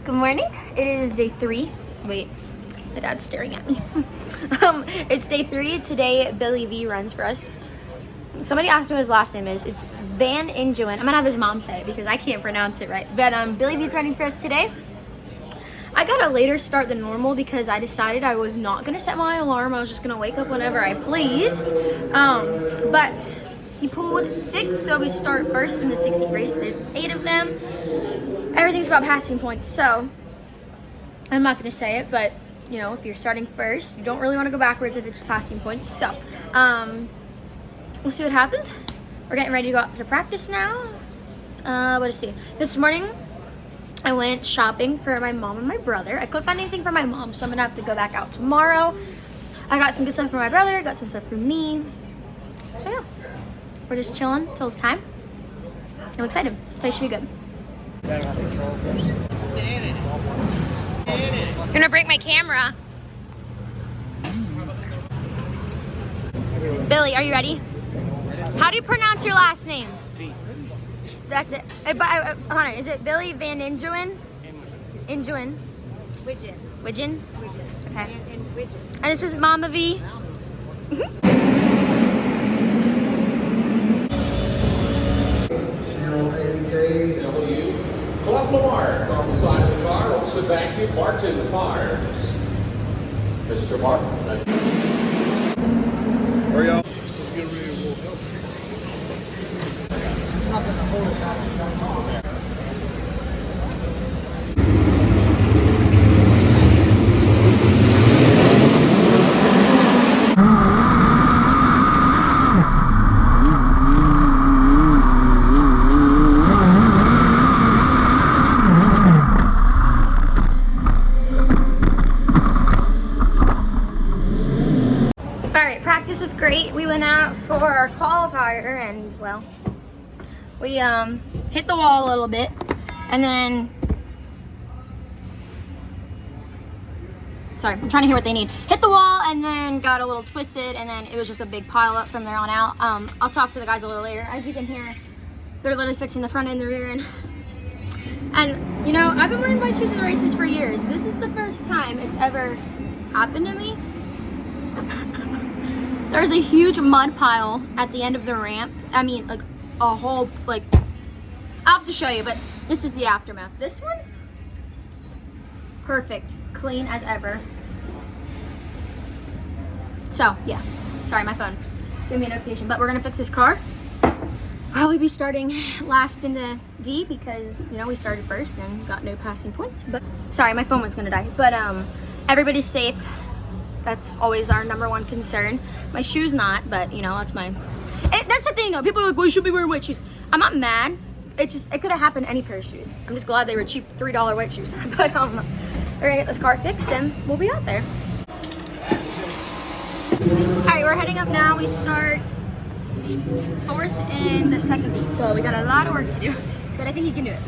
Good morning. It is day 3. Wait, my dad's staring at me. It's day 3. Today, Billy V runs for us. Somebody asked me what his last name is. It's Van Injuin. I'm gonna have his mom say it because I can't pronounce it right. But Billy V's running for us today. I got a later start than normal because I decided I was not gonna set my alarm. I was just gonna wake up whenever I pleased. But he pulled 6, so we start first in the 60 race. There's 8 of them. Everything's about passing points, so I'm not gonna say it, but you know, if you're starting first, you don't really want to go backwards if it's just passing points. So we'll see what happens. We're getting ready to go out to practice now. Let's see. This morning I went shopping for my mom and my brother. I couldn't find anything for my mom, so I'm gonna have to go back out tomorrow. I got some good stuff for my brother, got some stuff for me. So yeah, we're just chilling till it's time. I'm excited. Today should be good. You're gonna break my camera. Billy, are you ready? How do you pronounce your last name? That's it. Hold on, is it Billy Van Injuin? Injuin. Widgeon. Widgeon? Okay. And this is Mama V. Collect Lamar on the side of the car. Also thank you, Martin Fires. Mr. Martin. Where y'all? Practice was great. We went out for our qualifier and, well, we hit the wall a little bit and then, sorry, I'm trying to hear what they need. Hit the wall and then got a little twisted and then it was just a big pile up from there on out. I'll talk to the guys a little later. As you can hear, they're literally fixing the front end, the rear end. And, you know, I've been wearing white shoes in the races for years. This is the first time it's ever happened to me. There's a huge mud pile at the end of the ramp. I mean, like a whole, like, I'll have to show you, but this is the aftermath. This one, perfect, clean as ever. So, yeah, sorry, my phone gave me a notification, but we're gonna fix this car. Probably be starting last in the D because, you know, we started first and got no passing points. But sorry, my phone was gonna die. But everybody's safe. That's always our ~1 concern. My shoe's not, but you know, that's the thing though. People are like, well, you should be wearing white shoes. I'm not mad. It could have happened any pair of shoes. I'm just glad they were cheap $3 white shoes. But we're gonna get this car fixed and we'll be out there. All right, we're heading up now. We start 4th in the 2nd D, so we got a lot of work to do, but I think you can do it.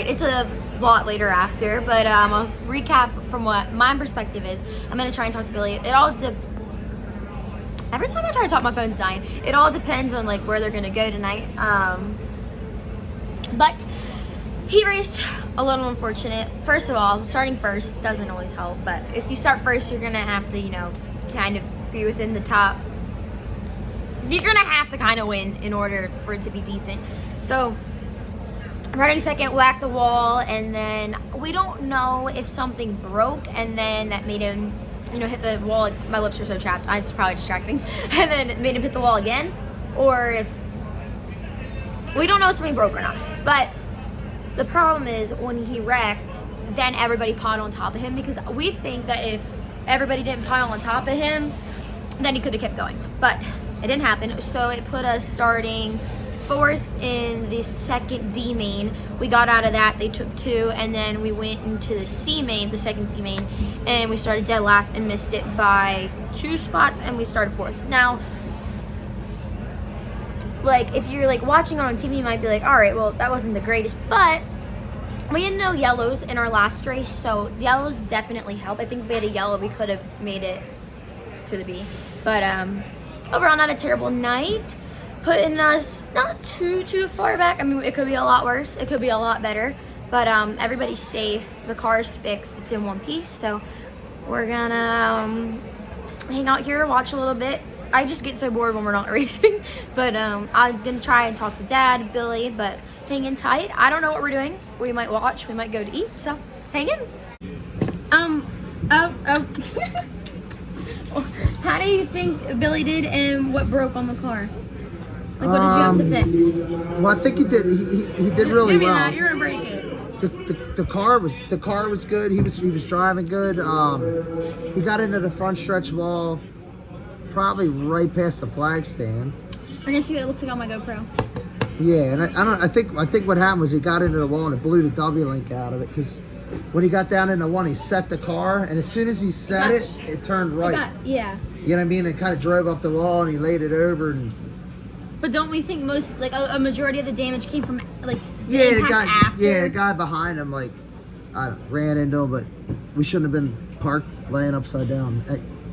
It's a lot later after, but a recap from what my perspective is. I'm gonna try and talk to Billy. Every time I try to talk, my phone's dying. It all depends on like where they're gonna go tonight. But heat race, a little unfortunate. First of all, starting first doesn't always help, but if you start first, you're gonna have to, you know, kind of be within the top. You're gonna have to kind of win in order for it to be decent. So running second, whacked the wall, and then we don't know if something broke and then that made him, you know, hit the wall. My lips are so chapped, it's probably distracting. And then it made him hit the wall again, or if we don't know if something broke or not. But the problem is when he wrecked, then everybody piled on top of him because we think that if everybody didn't pile on top of him, then he could have kept going. But it didn't happen, so it put us starting 4th in the second D main. We got out of that, they took 2, and then we went into the C main, the second C main, and we started dead last and missed it by 2 spots, and we started 4th. Now, like, if you're like watching on TV, you might be like, all right, well, that wasn't the greatest, but we had no yellows in our last race, so yellows definitely help. I think if we had a yellow, we could have made it to the B. But overall, not a terrible night. Putting us not too far back. I mean, it could be a lot worse. It could be a lot better. But everybody's safe. The car's fixed. It's in one piece. So we're gonna hang out here, watch a little bit. I just get so bored when we're not racing. But I'm gonna try and talk to Dad, Billy, but hanging tight. I don't know what we're doing. We might watch. We might go to eat. So hang in. How do you think Billy did, and what broke on the car? Like, what did you have to fix? Well, I think he did. He did really Give me well. that. You're gonna break it. The car was good. He was driving good. He got into the front stretch wall, probably right past the flag stand. We're gonna see what it looks like on my GoPro. Yeah, and I think what happened was he got into the wall and it blew the W link out of it, because when he got down into one, he set the car, and as soon as he set it turned right. Yeah. You know what I mean? It kind of drove up the wall, and he laid it over. And But don't we think most, like, a majority of the damage came from, like, the impact guy, after? the guy behind him, like, ran into him, but we shouldn't have been parked laying upside down.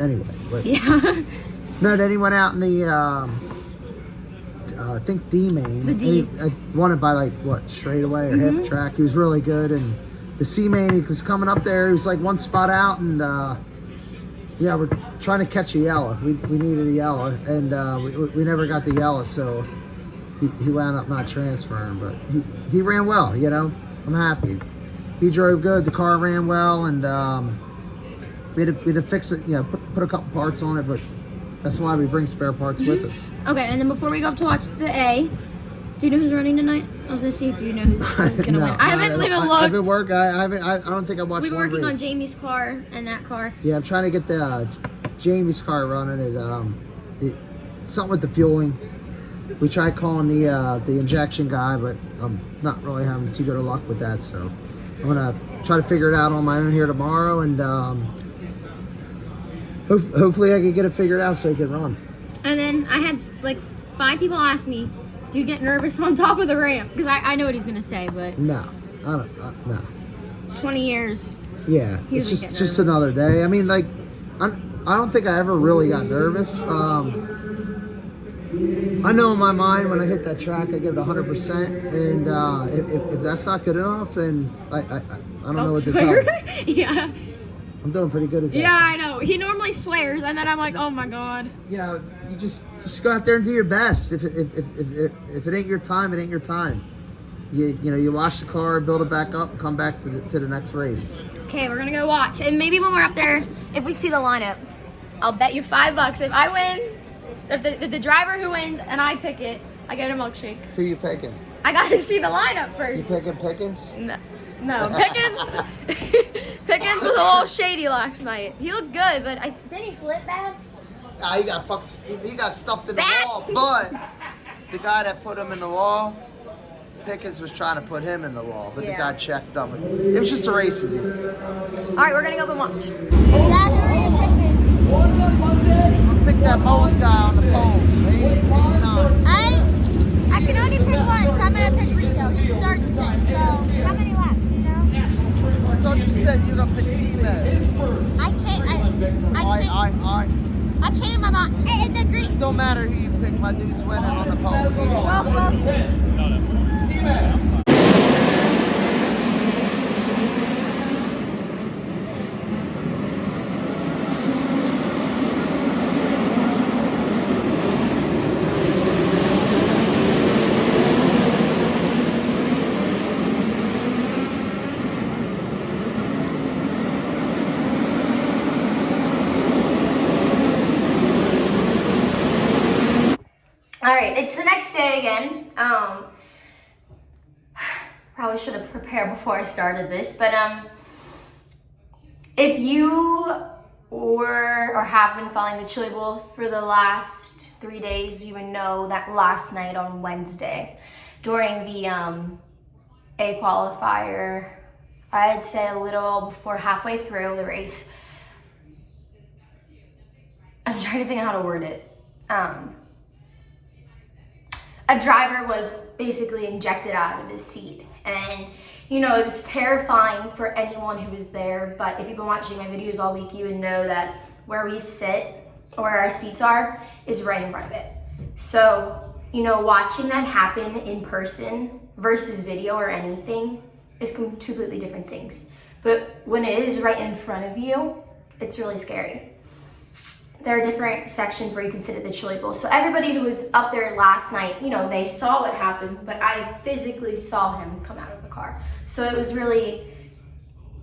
Anyway, but Yeah. no, then he went out in the I think D main. The D. And he won it by like what, straightaway or half track. He was really good, and the C main, he was coming up there. He was like one spot out, and yeah, we're trying to catch a yellow. We needed a yellow, and we never got the yellow, so he wound up not transferring. But he ran well, you know. I'm happy. He drove good. The car ran well, and we had to fix it. You know, put a couple parts on it, but that's why we bring spare parts with us. Okay, and then before we go up to watch the A, do you know who's running tonight? I was gonna see if you know who's gonna win. I haven't even looked. I've been working. I don't think I watched. We were one working race. on Jamie's car and that car. Yeah, I'm trying to get the Jamie's car running. It something with the fueling. We tried calling the injection guy, but I'm not really having too good of luck with that. So I'm gonna try to figure it out on my own here tomorrow, and hopefully I can get it figured out so I can run. And then I had like 5 people ask me, "Do you get nervous on top of the ramp?" Because I know what he's gonna say, but No, I don't. No. 20 years. Yeah, He it's doesn't get just nervous. another day. I mean, like, I don't think I ever really got nervous. I know in my mind when I hit that track, I give it 100%, and if that's not good enough, then I don't know what to tell you. Yeah. I'm doing pretty good at that. Yeah, I know. He normally swears, and then I'm like, oh my god. You know, you just go out there and do your best. If it ain't your time, it ain't your time. You know, you wash the car, build it back up, and come back to the next race. Okay, we're gonna go watch, and maybe when we're up there, if we see the lineup, I'll bet you $5 if I win. If the driver who wins and I pick it, I get a milkshake. Who you picking? I gotta see the lineup first. You picking Pickens? No, Pickens. Pickens was a little shady last night. He looked good, but didn't he flip bad? He got stuffed in the That- wall, but the guy that put him in the wall, Pickens was trying to put him in the wall, but the Yeah. guy checked up. It was just a racing deal. All right, we're gonna go up and watch. Dad, who are you picking? Pick that Moles guy on the pole. 89. I can only pick one, so I'm gonna pick Rico. He starts 6, so how many laps, you know? I thought you said you were gonna pick T-Maz. I changed my mind. Hey, the green. Don't matter who you pick, my dude's winning on the pole. We'll see. All right, it's the next day again. Probably should have prepared before I started this, but if you were or have been following the Chili Bowl for the last 3 days, you would know that last night on Wednesday, during the A qualifier, I'd say a little before halfway through the race, I'm trying to think of how to word it. A driver was basically injected out of his seat, and you know, it was terrifying for anyone who was there. But if you've been watching my videos all week, you would know that where we sit or where our seats are is right in front of it. So, you know, watching that happen in person versus video or anything is completely different things. But when it is right in front of you, it's really scary. There are different sections where you can sit at the Chili Bowl. So everybody who was up there last night, you know, they saw what happened, but I physically saw him come out of the car. So it was really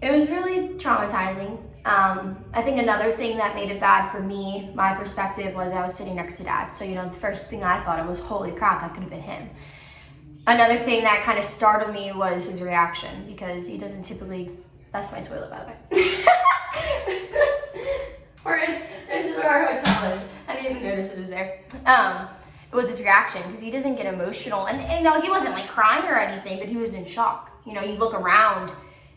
traumatizing. I think another thing that made it bad for me, my perspective, was I was sitting next to Dad. So, you know, the first thing I thought of was, holy crap, that could have been him. Another thing that kind of startled me was his reaction, because he doesn't typically, that's my toilet, by the way. This is where our hotel is. I didn't even notice it was there. It was his reaction, because he doesn't get emotional. And you know, he wasn't like crying or anything, but he was in shock. You know, you look around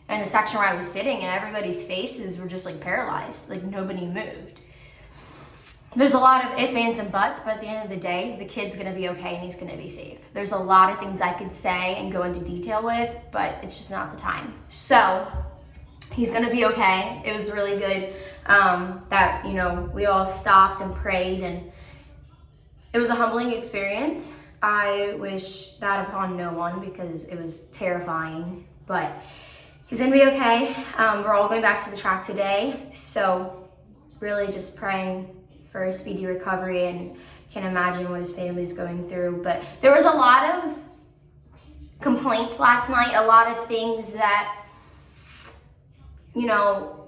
in the section where I was sitting and everybody's faces were just like paralyzed, like nobody moved. There's a lot of ifs, ands, and buts, but at the end of the day, the kid's gonna be okay and he's gonna be safe. There's a lot of things I could say and go into detail with, but it's just not the time. So, he's gonna be okay. It was really good that, you know, we all stopped and prayed, and it was a humbling experience. I wish that upon no one, because it was terrifying, but he's gonna be okay. We're all going back to the track today, so really just praying for a speedy recovery, and can't imagine what his family's going through. But there was a lot of complaints last night, a lot of things that, you know,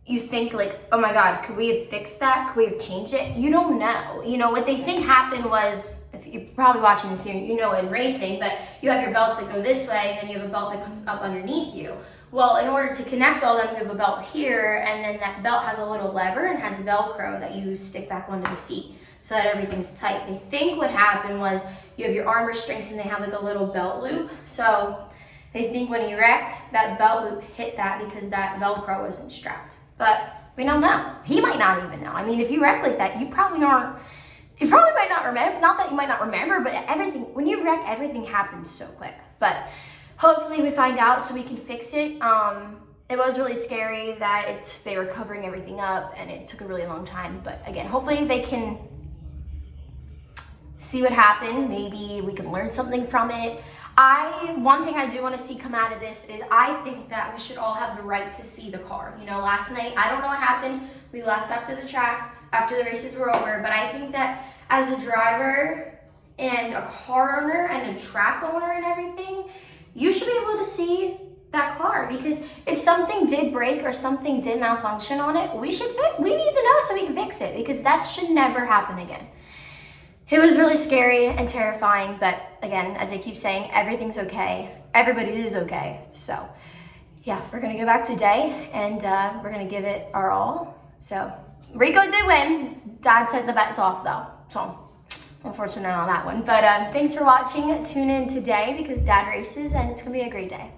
you think like, oh my God, could we have fixed that? Could we have changed it? You don't know. You know, what they think happened was, if you're probably watching this, you know, in racing, but you have your belts that go this way, and then you have a belt that comes up underneath you. Well, in order to connect all them, you have a belt here, and then that belt has a little lever and has Velcro that you stick back onto the seat so that everything's tight. They think what happened was you have your arm restraints and they have like a little belt loop. So they think when he wrecked, that belt loop hit that because that Velcro wasn't strapped. But we don't know. He might not even know. I mean, if you wreck like that, you probably might not remember. Not that you might not remember, but everything, when you wreck, everything happens so quick. But hopefully we find out so we can fix it. It was really scary that they were covering everything up, and it took a really long time. But again, hopefully they can see what happened. Maybe we can learn something from it. One thing I do want to see come out of this is I think that we should all have the right to see the car. You know, last night, I don't know what happened. We left after the track, after the races were over, but I think that as a driver and a car owner and a track owner and everything, you should be able to see that car, because if something did break or something did malfunction on it, we need to know so we can fix it, because that should never happen again. It was really scary and terrifying, but again, as I keep saying, everything's okay. Everybody is okay. So yeah, we're gonna go back today, and we're gonna give it our all. So Rico did win. Dad said the bet's off though, so unfortunate on that one. But thanks for watching. Tune in today because Dad races, and it's gonna be a great day.